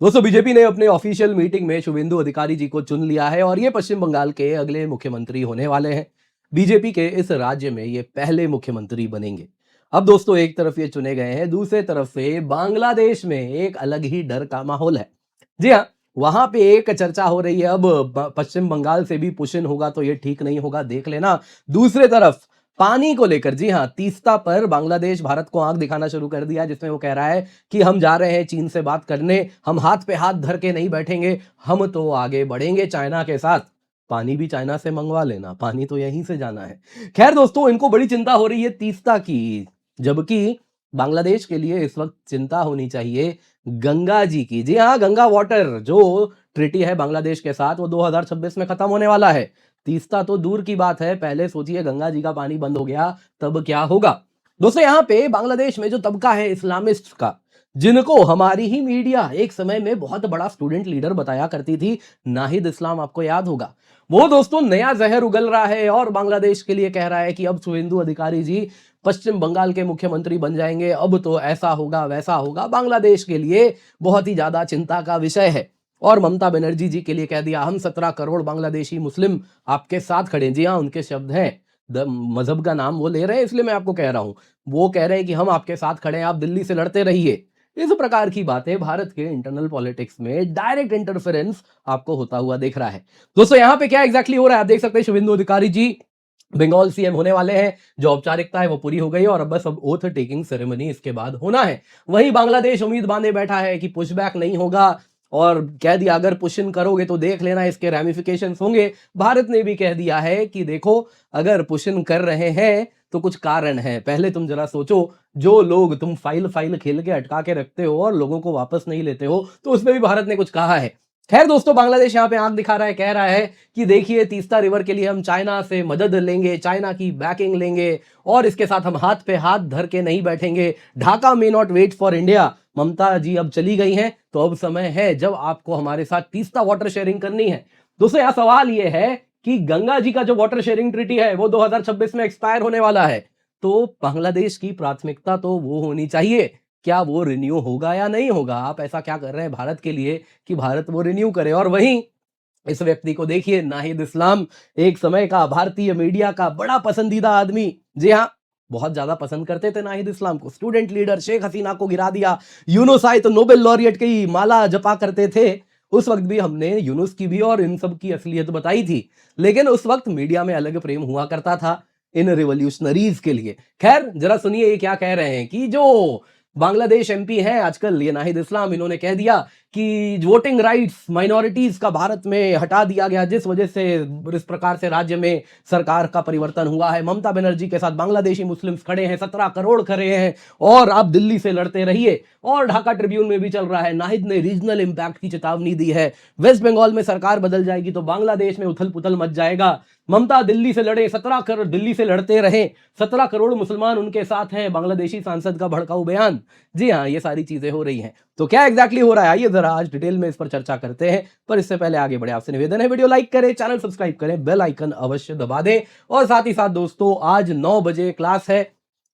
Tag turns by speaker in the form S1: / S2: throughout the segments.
S1: दोस्तों बीजेपी ने अपने ऑफिशियल मीटिंग में शुभेंदु अधिकारी जी को चुन लिया है और ये पश्चिम बंगाल के अगले मुख्यमंत्री होने वाले हैं। बीजेपी के इस राज्य में ये पहले मुख्यमंत्री बनेंगे। अब दोस्तों एक तरफ ये चुने गए हैं, दूसरे तरफ से बांग्लादेश में एक अलग ही डर का माहौल है। जी हाँ, वहां पे एक चर्चा हो रही है, अब पश्चिम बंगाल से भी पुशिन होगा तो ये ठीक नहीं होगा, देख लेना। दूसरे तरफ पानी को लेकर, जी हाँ, तीस्ता पर बांग्लादेश भारत को आंख दिखाना शुरू कर दिया, जिसमें वो कह रहा है कि हम जा रहे हैं चीन से बात करने, हम हाथ पे हाथ धर के नहीं बैठेंगे, हम तो आगे बढ़ेंगे चाइना के साथ। पानी भी चाइना से मंगवा लेना, पानी तो यहीं से जाना है। खैर दोस्तों, इनको बड़ी चिंता हो रही है तीस्ता की, जबकि बांग्लादेश के लिए इस वक्त चिंता होनी चाहिए गंगा जी की। जी हाँ, गंगा वाटर जो ट्रीटी है बांग्लादेश के साथ, वो 2026 में खत्म होने वाला है। तीस्ता तो दूर की बात है, पहले सोचिए गंगा जी का पानी बंद हो गया तब क्या होगा। दोस्तों यहाँ पे बांग्लादेश में जो तबका है इस्लामिस्ट का, जिनको हमारी ही मीडिया एक समय में बहुत बड़ा स्टूडेंट लीडर बताया करती थी, नाहिद इस्लाम, आपको याद होगा, वो दोस्तों नया जहर उगल रहा है और बांग्लादेश के लिए कह रहा है कि अब शुभेंदु अधिकारी जी पश्चिम बंगाल के मुख्यमंत्री बन जाएंगे, अब तो ऐसा होगा वैसा होगा। बांग्लादेश के लिए बहुत ही ज्यादा चिंता का विषय है। और ममता बनर्जी जी के लिए कह दिया, हम 17 करोड़ बांग्लादेशी मुस्लिम आपके साथ खड़े हैं। जी हाँ, उनके शब्द हैं, मजहब का नाम वो ले रहे हैं, इसलिए मैं आपको कह रहा हूं। वो कह रहे हैं कि हम आपके साथ खड़े हैं, आप दिल्ली से लड़ते रहिए। इस प्रकार की बातें भारत के इंटरनल पॉलिटिक्स में डायरेक्ट इंटरफेरेंस आपको होता हुआ दिख रहा है। दोस्तों यहाँ पे क्या एग्जैक्टली हो रहा है, आप देख सकते हैं शुभेंदु अधिकारी जी बंगाल सीएम होने वाले हैं। जो औपचारिकता है वो पूरी हो गई और अब बस अब ओथ टेकिंग सेरेमनी इसके बाद होना है। वहीं बांग्लादेश उम्मीद बांधे बैठा है कि पुशबैक नहीं होगा और कह दिया अगर पुशिन करोगे तो देख लेना इसके रैमिफिकेशंस होंगे। भारत ने भी कह दिया है कि देखो, अगर पुशिन कर रहे हैं तो कुछ कारण है, पहले तुम जरा सोचो। जो लोग तुम फाइल फाइल खेल के अटका के रखते हो और लोगों को वापस नहीं लेते हो, तो उसमें भी भारत ने कुछ कहा है। खैर दोस्तों, बांग्लादेश यहाँ पे आंख दिखा रहा है, कह रहा है कि देखिए तीस्ता रिवर के लिए हम चाइना से मदद लेंगे, चाइना की बैकिंग लेंगे और इसके साथ हम हाथ पे हाथ धर के नहीं बैठेंगे। Dhaka may not wait for India. Mamata ji अब चली गई हैं तो अब समय है जब आपको हमारे साथ तीस्ता वाटर शेयरिंग करनी है। दोस्तों यहाँ सवाल यह है कि गंगा जी का जो वाटर शेयरिंग ट्रीटी है वो 2026 में एक्सपायर होने वाला है, तो बांग्लादेश की प्राथमिकता तो वो होनी चाहिए। क्या वो रिन्यू होगा या नहीं होगा? आप ऐसा क्या कर रहे हैं भारत के लिए कि भारत वो रिन्यू करे? और वहीं इस व्यक्ति को देखिए, नाहिद इस्लाम, एक समय का भारतीय मीडिया का बड़ा पसंदीदा आदमी। जी हाँ, बहुत ज्यादा पसंद करते थे नाहिद इस्लाम को, स्टूडेंट लीडर, शेख हसीना को गिरा दिया, यूनुस आए तो नोबेल लॉरिएट की माला जपा करते थे। उस वक्त भी हमने यूनुस की भी और इन सब की असलियत बताई थी, लेकिन उस वक्त मीडिया में अलग प्रेम हुआ करता था इन रिवॉल्यूशनरीज के लिए। खैर जरा सुनिए ये क्या कह रहे हैं कि जो बांग्लादेश एमपी हैं आजकल, ये नाहिद इस्लाम, इन्होंने कह दिया कि वोटिंग राइट्स माइनॉरिटीज का भारत में हटा दिया गया, जिस वजह से इस प्रकार से राज्य में सरकार का परिवर्तन हुआ है। ममता बनर्जी के साथ बांग्लादेशी मुस्लिम्स खड़े हैं, 17 करोड़ खड़े हैं और आप दिल्ली से लड़ते रहिए। और ढाका ट्रिब्यून में भी चल रहा है, नाहिद ने रीजनल इंपैक्ट की चेतावनी दी है। वेस्ट बंगाल में सरकार बदल जाएगी तो बांग्लादेश में उथल पुथल मच जाएगा। ममता दिल्ली से लड़े, 17 करोड़ दिल्ली से लड़ते रहे, 17 करोड़ मुसलमान उनके साथ हैं, बांग्लादेशी सांसद का भड़काऊ बयान। जी हाँ, ये सारी चीजें हो रही हैं। तो क्या एग्जैक्टली हो रहा है, आइए जरा आज डिटेल में इस पर चर्चा करते हैं। पर इससे पहले आगे बढ़े आपसे निवेदन है, वीडियो लाइक करें, चैनल सब्सक्राइब करें, बेल आइकन अवश्य दबा दें। और साथ ही साथ दोस्तों, आज 9 बजे क्लास है,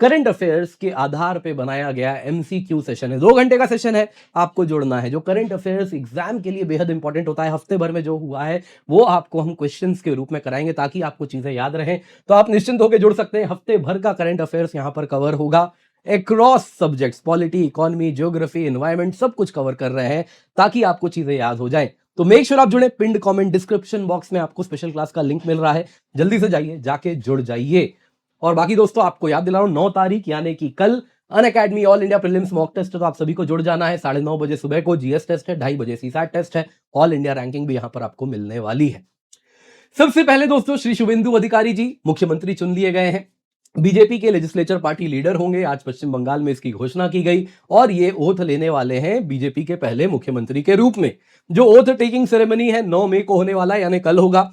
S1: करंट अफेयर्स के आधार पे बनाया गया एमसीक्यू सेशन है, 2 घंटे का सेशन है। आपको जुड़ना है, जो करंट अफेयर्स एग्जाम के लिए बेहद इंपॉर्टेंट होता है, हफ्ते भर में जो हुआ है वो आपको हम क्वेश्चंस के रूप में कराएंगे ताकि आपको चीजें याद रहें। तो आप निश्चिंत होकर जुड़ सकते हैं, हफ्ते भर का करंट अफेयर्स यहां पर कवर होगा। Across subjects, polity, economy, geography, environment, सब कुछ कवर कर रहे हैं ताकि आपको चीजें याद हो जाएं। तो मेक श्योर आप जुड़े, पिंड कमेंट डिस्क्रिप्शन बॉक्स में आपको स्पेशल क्लास का लिंक मिल रहा है, जल्दी से जाइए, जाके जुड़ जाइए। और बाकी दोस्तों आपको याद दिला रहा हूं, 9 तारीख यानी कि कल Unacademy all India prelims mock test है, तो आप सभी को जुड़ जाना है। 9:30 बजे सुबह को जीएस टेस्ट है, 2:30 बजे सीसैट टेस्ट है, ऑल इंडिया रैंकिंग भी यहां पर आपको मिलने वाली है। सबसे पहले दोस्तों, श्री शुभेंदु अधिकारी जी मुख्यमंत्री चुन लिए गए हैं, बीजेपी के लेजिस्लेचर पार्टी लीडर होंगे। आज पश्चिम बंगाल में इसकी घोषणा की गई और ये ओथ लेने वाले हैं बीजेपी के पहले मुख्यमंत्री के रूप में। जो ओथ टेकिंग सेरेमनी है 9 मई को होने वाला है, यानी कल होगा,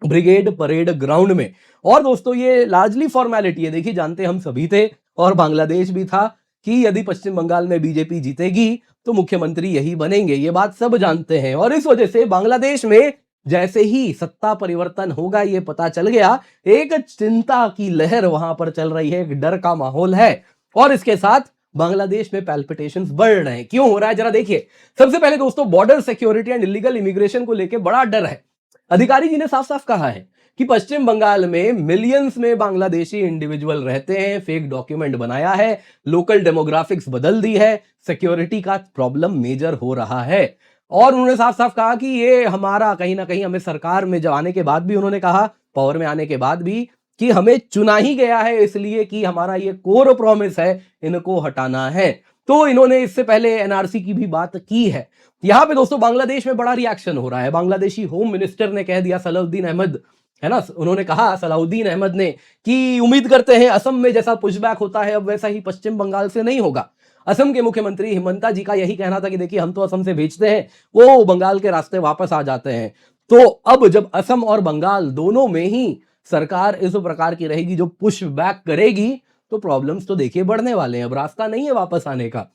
S1: ब्रिगेड परेड ग्राउंड में। और दोस्तों ये लार्जली फॉर्मेलिटी है, देखिए जानते हम सभी थे और बांग्लादेश भी था कि यदि पश्चिम बंगाल में बीजेपी जीतेगी तो मुख्यमंत्री यही बनेंगे, ये बात सब जानते हैं। और इस वजह से बांग्लादेश में जैसे ही सत्ता परिवर्तन होगा ये पता चल गया, एक चिंता की लहर वहां पर चल रही है, एक डर का माहौल है। और इसके साथ बांग्लादेश में पैल्पिटेशंस बढ़ रहे हैं। क्यों हो रहा है जरा देखिए। सबसे पहले दोस्तों border security and illegal immigration को लेकर बड़ा डर है। अधिकारी जी ने साफ साफ कहा है कि पश्चिम बंगाल में मिलियंस में बांग्लादेशी इंडिविजुअल रहते हैं, फेक डॉक्यूमेंट बनाया है, लोकल डेमोग्राफिक्स बदल दी है, सिक्योरिटी का प्रॉब्लम मेजर हो रहा है। और उन्होंने साफ साफ कहा कि ये हमारा कहीं ना कहीं हमें सरकार में जब आने के बाद भी उन्होंने कहा, पावर में आने के बाद भी, कि हमें चुना ही गया है इसलिए कि हमारा ये कोर प्रॉमिस है, इनको हटाना है। तो इन्होंने इससे पहले एनआरसी की भी बात की है। यहां पे दोस्तों बांग्लादेश में बड़ा रिएक्शन हो रहा है। बांग्लादेशी होम मिनिस्टर ने कह दिया, सलाउद्दीन अहमद, है ना, उन्होंने कहा सलाउद्दीन अहमद ने कि उम्मीद करते हैं असम में जैसा पुशबैक होता है अब वैसा ही पश्चिम बंगाल से नहीं होगा। असम के मुख्यमंत्री हिमंता जी का यही कहना था कि देखिए हम तो असम से भेजते हैं, वो बंगाल के रास्ते वापस आ जाते हैं। तो अब जब असम और बंगाल दोनों में ही सरकार इस प्रकार की रहेगी जो पुश बैक करेगी, तो प्रॉब्लम्स तो देखिए बढ़ने वाले हैं। अब रास्ता नहीं है वापस आने का।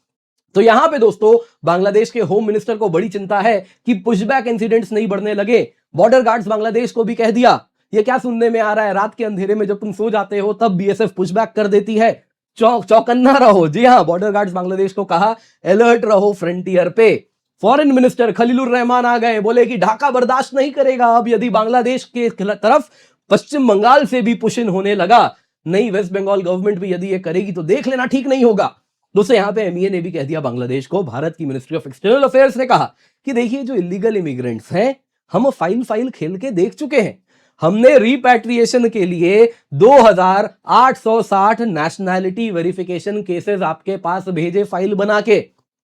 S1: तो यहां पे दोस्तों बांग्लादेश के होम मिनिस्टर को बड़ी चिंता है कि पुशबैक इंसिडेंट्स नहीं बढ़ने लगे। बॉर्डर गार्ड्स बांग्लादेश को भी कह दिया, ये क्या सुनने में आ रहा है, रात के अंधेरे में जब तुम सो जाते हो तब बीएसएफ पुशबैक कर देती है, चौकन्ना रहो। जी हां, बॉर्डर गार्ड्स बांग्लादेश को कहा अलर्ट रहो फ्रंटियर पे। फॉरेन मिनिस्टर खलीलुर रहमान आ गए, बोले कि ढाका बर्दाश्त नहीं करेगा अब यदि बांग्लादेश के तरफ पश्चिम बंगाल से भी पुश इन होने लगा। नई वेस्ट बंगाल गवर्नमेंट भी यदि ये करेगी तो देख लेना ठीक नहीं होगा। दोस्तों यहां पे एमईए ने भी कह दिया बांग्लादेश को। भारत की मिनिस्ट्री ऑफ एक्सटर्नल अफेयर्स ने कहा कि देखिए जो इलीगल इमिग्रेंट्स हैं, हम फाइल खेल के देख चुके हैं। हमने रिपैट्रिएशन के लिए 2860 नेशनैलिटी वेरिफिकेशन केसेस आपके पास भेजे फाइल बना के।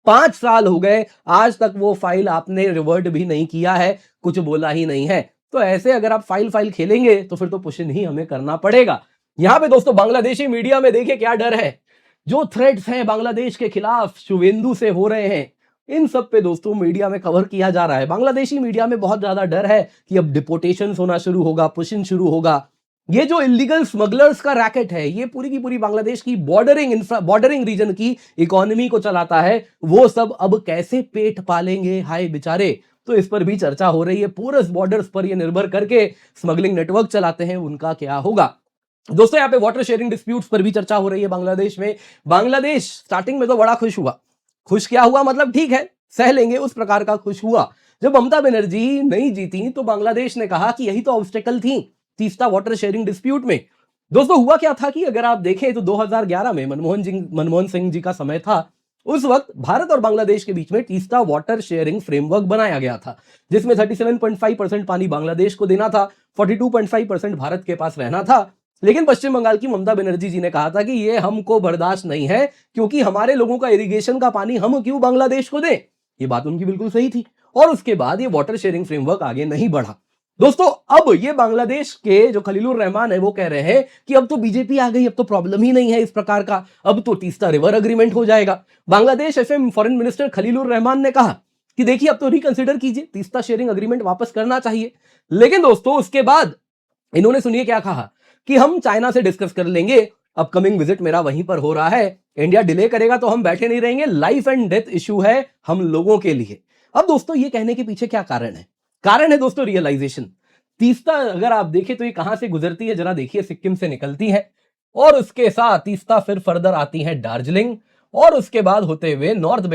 S1: 5 साल हो गए, आज तक वो फाइल आपने रिवर्ट भी नहीं किया है, कुछ बोला ही नहीं है। तो ऐसे अगर आप फाइल खेलेंगे तो फिर तो पुश इन ही हमें करना पड़ेगा। यहां पे दोस्तों बांग्लादेशी मीडिया में देखिए क्या डर है। जो थ्रेट्स हैं बांग्लादेश के खिलाफ शुवेंदु से हो रहे हैं, इन सब पे दोस्तों मीडिया में कवर किया जा रहा है। बांग्लादेशी मीडिया में बहुत ज्यादा डर है कि अब डिपोर्टेशन होना शुरू होगा, पुश इन शुरू होगा। ये जो इलीगल स्मगलर्स का रैकेट है, ये पूरी की पूरी बांग्लादेश की बॉर्डरिंग रीजन की इकोनॉमी को चलाता है। वो सब अब कैसे पेट पालेंगे, हाय बेचारे। तो इस पर भी चर्चा हो रही है। पोरस बॉर्डर्स पर ये निर्भर करके स्मगलिंग नेटवर्क चलाते हैं, उनका क्या होगा। दोस्तों यहाँ पे वाटर शेयरिंग डिस्प्यूट्स पर भी चर्चा हो रही है बांग्लादेश में। बांग्लादेश स्टार्टिंग में तो बड़ा खुश हुआ। खुश क्या हुआ मतलब ठीक है सह लेंगे उस प्रकार का खुश हुआ। जब ममता बनर्जी नहीं जीती तो बांग्लादेश ने कहा कि यही तो ऑब्स्टेकल थी तीस्ता वाटर शेयरिंग डिस्प्यूट में। दोस्तों हुआ क्या था कि अगर आप देखें तो 2011 में मनमोहन सिंह जी का समय था। उस वक्त भारत और बांग्लादेश के बीच में तीस्ता वाटर शेयरिंग फ्रेमवर्क बनाया गया था, जिसमें 37.5% पानी बांग्लादेश को देना था, 42.5% भारत के पास रहना था। लेकिन पश्चिम बंगाल की ममता बनर्जी जी ने कहा था कि ये हमको बर्दाश्त नहीं है, क्योंकि हमारे लोगों का इरिगेशन का पानी हम क्यों बांग्लादेश को दें। ये बात उनकी बिल्कुल सही थी। और उसके बाद ये वाटर शेयरिंग फ्रेमवर्क आगे नहीं बढ़ा। दोस्तों अब ये बांग्लादेश के जो खलीलुर रहमान है वो कह रहे हैं कि अब तो बीजेपी आ गई, अब तो प्रॉब्लम ही नहीं है इस प्रकार का, अब तो तीस्ता रिवर अग्रीमेंट हो जाएगा। Bangladesh FM foreign minister Khalilur Rahman ने कहा कि देखिए अब तो रिकंसिडर कीजिए, तीस्ता शेयरिंग अग्रीमेंट वापस करना चाहिए। लेकिन दोस्तों उसके बाद इन्होंने सुनिए क्या कहा कि हम चाइना से डिस्कस कर लेंगे, अपकमिंग विजिट मेरा वहीं पर हो रहा है, इंडिया डिले करेगा तो हम बैठे नहीं रहेंगे, लाइफ एंड डेथ इशू है हम लोगों के लिए। अब दोस्तों ये कहने के पीछे क्या कारण है? कारण है दोस्तों रियलाइजेशन। तीस्ता अगर आप देखें तो ये कहां से गुजरती है जरा देखिए, सिक्किम से निकलती है और उसके साथ तीस्ता फिर फर्दर आती है दार्जिलिंग और उसके बाद होते हुए नॉर्थ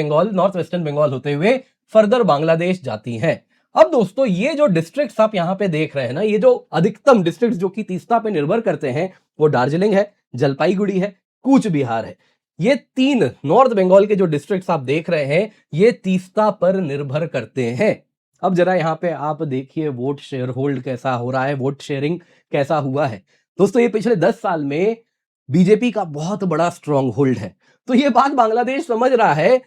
S1: वेस्टर्न बंगाल होते हुए फर्दर बांग्लादेश जाती है। अब दोस्तों ये जो डिस्ट्रिक्ट्स आप यहां पे देख रहे हैं ना, ये जो अधिकतम डिस्ट्रिक्ट्स जो कि तीस्ता पे निर्भर करते हैं वो दार्जिलिंग है, जलपाईगुड़ी है, कूच बिहार है। ये 3 नॉर्थ बंगाल के जो डिस्ट्रिक्ट्स आप देख रहे हैं ये तीस्ता पर निर्भर करते हैं। अब जरा यहां पे आप देखिए वोट शेयर होल्ड कैसा हो रहा है, वोट शेयरिंग कैसा हुआ है। दोस्तों ये पिछले 10 साल में बीजेपी का बहुत बड़ा स्ट्रॉन्ग होल्ड है। तो ये बात बांग्लादेश समझ रहा है,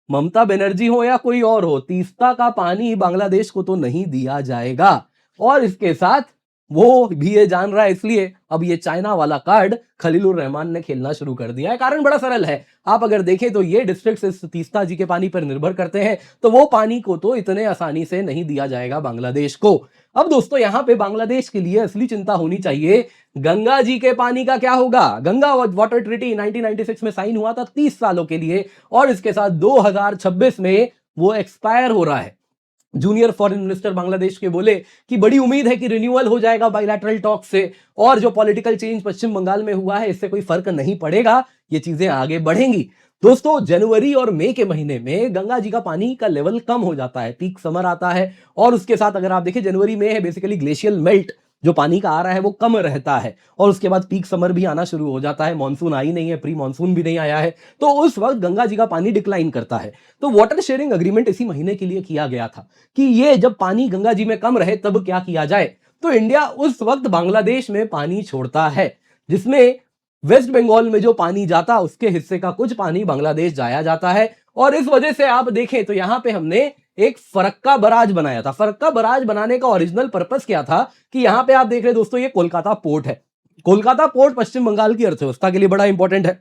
S1: ममता बनर्जी हो या कोई और हो, तीस्ता का पानी बांग्लादेश को तो नहीं दिया जाएगा। और इसके साथ वो भी ये जान रहा है, इसलिए अब ये चाइना वाला कार्ड खलीलुर रहमान ने खेलना शुरू कर दिया है। कारण बड़ा सरल है, आप अगर देखें तो ये डिस्ट्रिक्ट इस तीस्ता जी के पानी पर निर्भर करते हैं, तो वो पानी को तो इतने आसानी से नहीं दिया जाएगा बांग्लादेश को। अब दोस्तों यहां पे बांग्लादेश के लिए असली चिंता होनी चाहिए, गंगा जी के पानी का क्या होगा। गंगा वाटर ट्रीटी 1996 में साइन हुआ था 30 सालों के लिए और इसके साथ 2026 में वो एक्सपायर हो रहा है। जूनियर फॉरेन मिनिस्टर बांग्लादेश के बोले कि बड़ी उम्मीद है कि रिन्यूअल हो जाएगा बायलैटरल टॉक से और जो पॉलिटिकल चेंज पश्चिम बंगाल में हुआ है इससे कोई फर्क नहीं पड़ेगा, ये चीजें आगे बढ़ेंगी। दोस्तों जनवरी और मई के महीने में गंगा जी का पानी का लेवल कम हो जाता है, पीक समर आता है और उसके साथ अगर आप देखें जनवरी में है बेसिकली ग्लेशियल मेल्ट जो पानी का आ रहा है वो कम रहता है और उसके बाद पीक समर भी आना शुरू हो जाता है। मॉनसून आई नहीं है, प्री मॉनसून भी नहीं आया है, तो उस वक्त गंगा जी का पानी डिक्लाइन करता है। तो वाटर शेयरिंग अग्रीमेंट इसी महीने के लिए किया गया था कि ये जब पानी गंगा जी में कम रहे तब क्या किया जाए। तो इंडिया उस वक्त बांग्लादेश में पानी छोड़ता है, जिसमें वेस्ट बंगाल में जो पानी जाता उसके हिस्से का कुछ पानी बांग्लादेश जाया जाता है। और इस वजह से आप देखें तो यहां पे हमने एक फरक्का बराज बनाया था। फरक्का बराज बनाने का ओरिजिनल पर्पस क्या था कि यहां पे आप देख रहे हैं दोस्तों, ये कोलकाता पोर्ट है। कोलकाता पोर्ट पश्चिम बंगाल की अर्थव्यवस्था के लिए बड़ा इंपॉर्टेंट है,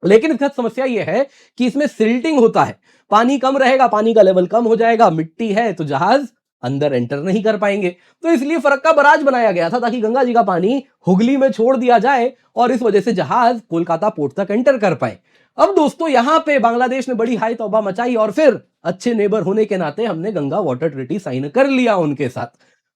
S1: लेकिन इसका समस्या यह है कि इसमें सिल्टिंग होता है। पानी कम रहेगा, पानी का लेवल कम हो जाएगा, मिट्टी है तो जहाज अंदर एंटर नहीं कर पाएंगे। तो इसलिए फरक्का बराज बनाया गया था ताकि गंगा जी का पानी हुगली में छोड़ दिया जाए और इस वजह से जहाज कोलकाता पोर्ट तक एंटर कर पाए। अब दोस्तों यहां पे बांग्लादेश ने बड़ी हाई तौबा मचाई और फिर अच्छे नेबर होने के नाते हमने गंगा वाटर ट्रीटी साइन कर लिया उनके साथ।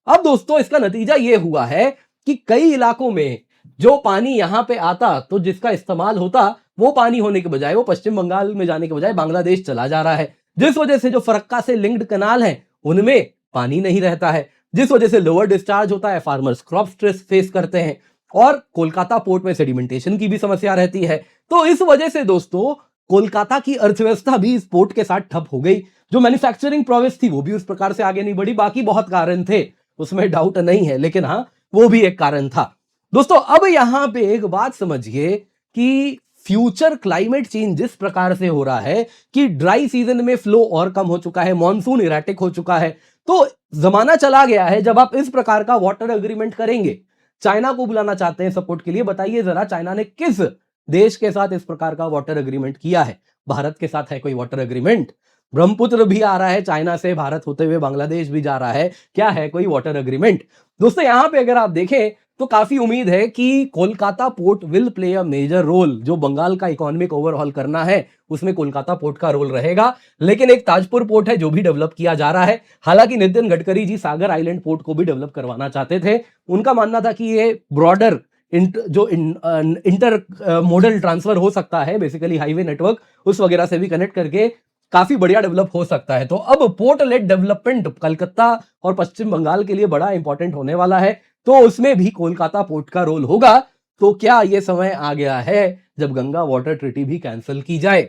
S1: अब दोस्तों इसका नतीजा यह हुआ है कि कई इलाकों में जो पानी यहां पे आता तो जिसका इस्तेमाल होता वो पानी होने के बजाय वो पश्चिम बंगाल में जाने के बजाय बांग्लादेश चला जा रहा है, जिस वजह से जो फरक्का से लिंक्ड कनाल है उनमें पानी नहीं रहता है, जिस वजह से लोअर डिस्चार्ज होता है, फार्मर्स क्रॉप स्ट्रेस फेस करते हैं और कोलकाता पोर्ट में सेडिमेंटेशन की भी समस्या रहती है। तो इस वजह से दोस्तों कोलकाता की अर्थव्यवस्था भी इस पोर्ट के साथ ठप हो गई। जो मैन्युफैक्चरिंग प्रोग्रेस थी वो भी उस प्रकार से आगे नहीं बढ़ी। बाकी बहुत कारण थे, उसमें डाउट नहीं है, लेकिन हाँ वो भी एक कारण था। दोस्तों अब यहां पे एक बात समझिए कि फ्यूचर क्लाइमेट चेंज जिस प्रकार से हो रहा है कि ड्राई सीजन में फ्लो और कम हो चुका है, मॉनसून इरेटिक हो चुका है, तो जमाना चला गया है जब आप इस प्रकार का वाटर एग्रीमेंट करेंगे। चाइना को बुलाना चाहते हैं सपोर्ट के लिए, बताइए जरा चाइना ने किस देश के साथ इस प्रकार का वाटर एग्रीमेंट किया है? भारत के साथ है कोई वाटर एग्रीमेंट? ब्रह्मपुत्र भी आ रहा है चाइना से, भारत होते हुए बांग्लादेश भी जा रहा है, क्या है कोई वाटर एग्रीमेंट? दोस्तों यहां पे अगर आप देखें तो काफी उम्मीद है कि Kolkata port will play a major role. जो बंगाल का इकोनॉमिक ओवरहॉल करना है उसमें कोलकाता पोर्ट का रोल रहेगा। लेकिन एक ताजपुर पोर्ट है जो भी डेवलप किया जा रहा है। हालांकि नितिन गडकरी जी सागर आइलैंड पोर्ट को भी डेवलप करवाना चाहते थे। उनका मानना था कि ये ब्रॉडर इंटर मॉडल ट्रांसफर हो सकता है, बेसिकली हाईवे नेटवर्क उस वगैरह से भी कनेक्ट करके काफी बढ़िया डेवलप हो सकता है। तो अब पोर्ट लेड डेवलपमेंट कलकत्ता और पश्चिम बंगाल के लिए बड़ा इंपॉर्टेंट होने वाला है, तो उसमें भी कोलकाता पोर्ट का रोल होगा। तो क्या यह समय आ गया है जब गंगा वाटर ट्रीटी भी कैंसिल की जाए?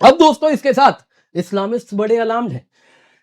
S1: अब दोस्तों इसके साथ इस्लामिस्ट बड़े अलार्म्ड हैं।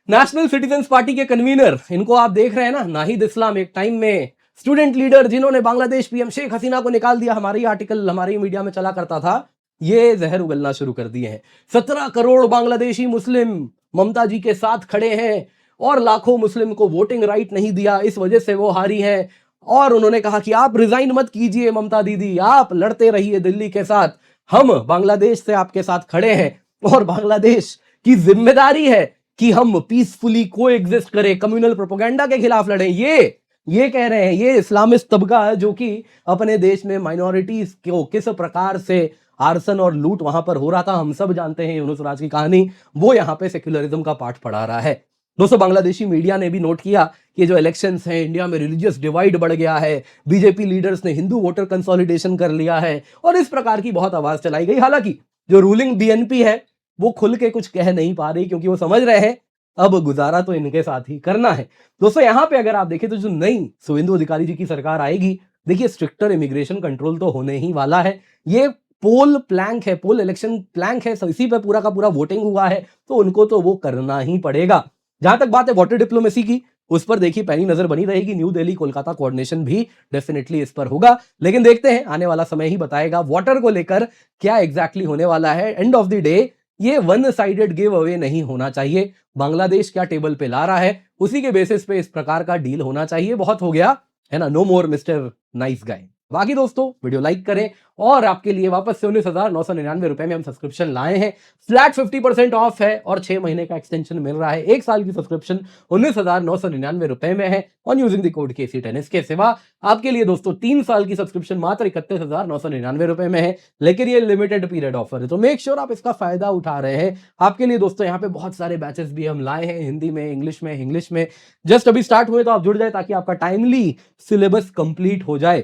S1: नेशनल सिटीजंस पार्टी के कन्वीनर, इनको आप देख रहे हैं ना, नाहिद इस्लाम, एक टाइम में स्टूडेंट लीडर जिन्होंने बांग्लादेश पीएम शेख हसीना को निकाल दिया, हमारी आर्टिकल हमारी मीडिया में चला करता था, ये जहर उगलना शुरू कर दिए हैं। 17 करोड़ बांग्लादेशी मुस्लिम ममता जी के साथ खड़े हैं और लाखों मुस्लिम को वोटिंग राइट नहीं दिया, इस वजह से वो हारी हैं। और उन्होंने कहा कि आप रिजाइन मत कीजिए ममता दीदी, आप लड़ते रहिए दिल्ली के साथ, हम बांग्लादेश से आपके साथ खड़े हैं और बांग्लादेश की जिम्मेदारी है कि हम पीसफुली को एग्जिस्ट करें, कम्युनल प्रोपेगेंडा के खिलाफ लड़ें। ये कह रहे हैं, ये इस्लामिस्ट तबका है जो कि अपने देश में माइनॉरिटीज को किस प्रकार से आर्सन और लूट वहां पर हो रहा था, हम सब जानते हैं यूनुस राज की कहानी, वो यहां पे सेक्युलरिज्म का पाठ पढ़ा रहा है। दोस्तों बांग्लादेशी मीडिया ने भी नोट किया कि जो इलेक्शंस हैं इंडिया में रिलीजियस डिवाइड बढ़ गया है, बीजेपी लीडर्स ने हिंदू वोटर कंसोलिडेशन कर लिया है और इस प्रकार की बहुत आवाज चलाई गई। हालांकि जो रूलिंग बीएनपी है वो खुल के कुछ कह नहीं पा रही, क्योंकि वो समझ रहे हैं अब गुजारा तो इनके साथ ही करना है। दोस्तों यहां पे अगर आप देखें तो जो नई शुवेंदु अधिकारी जी की सरकार आएगी, देखिए स्ट्रिक्टर इमिग्रेशन कंट्रोल तो होने ही वाला है। ये पोल प्लैंक है, पोल इलेक्शन प्लैंक है, इसी पे पूरा का पूरा वोटिंग हुआ है, तो उनको तो वो करना ही पड़ेगा। जहां तक बात है वाटर डिप्लोमेसी की, उस पर देखिए पैनी नजर बनी रहेगी। न्यू दिल्ली कोलकाता कोऑर्डिनेशन भी डेफिनेटली इस पर होगा, लेकिन देखते हैं आने वाला समय ही बताएगा वाटर को लेकर क्या एग्जैक्टली होने वाला है। एंड ऑफ द डे ये वन साइडेड गिव अवे नहीं होना चाहिए। बांग्लादेश क्या टेबल पे ला रहा है उसी के बेसिस पे इस प्रकार का डील होना चाहिए। बहुत हो गया है ना, नो मोर मिस्टर नाइस गाय। बाकी दोस्तों वीडियो लाइक करें और आपके लिए वापस से 19,999 रुपए में हम सब्सक्रिप्शन लाए हैं। फ्लैट 50% ऑफ है और 6 महीने का एक्सटेंशन मिल रहा है। 1 साल की सब्सक्रिप्शन 19,999 रुपए में है on using the code KC10। इसके सिवा आपके लिए दोस्तों 3 साल की सब्सक्रिप्शन मात्र 31,999 रुपए में है, लेकिन ये लिमिटेड पीरियड ऑफर है, तो मेक श्योर आप इसका फायदा उठा रहे हैं। आपके लिए दोस्तों यहाँ पे बहुत सारे बैचेस भी हम लाए हैं, हिंदी में, इंग्लिश में जस्ट अभी स्टार्ट हुए, तो आप जुड़ जाए ताकि आपका टाइमली सिलेबस कंप्लीट हो जाए।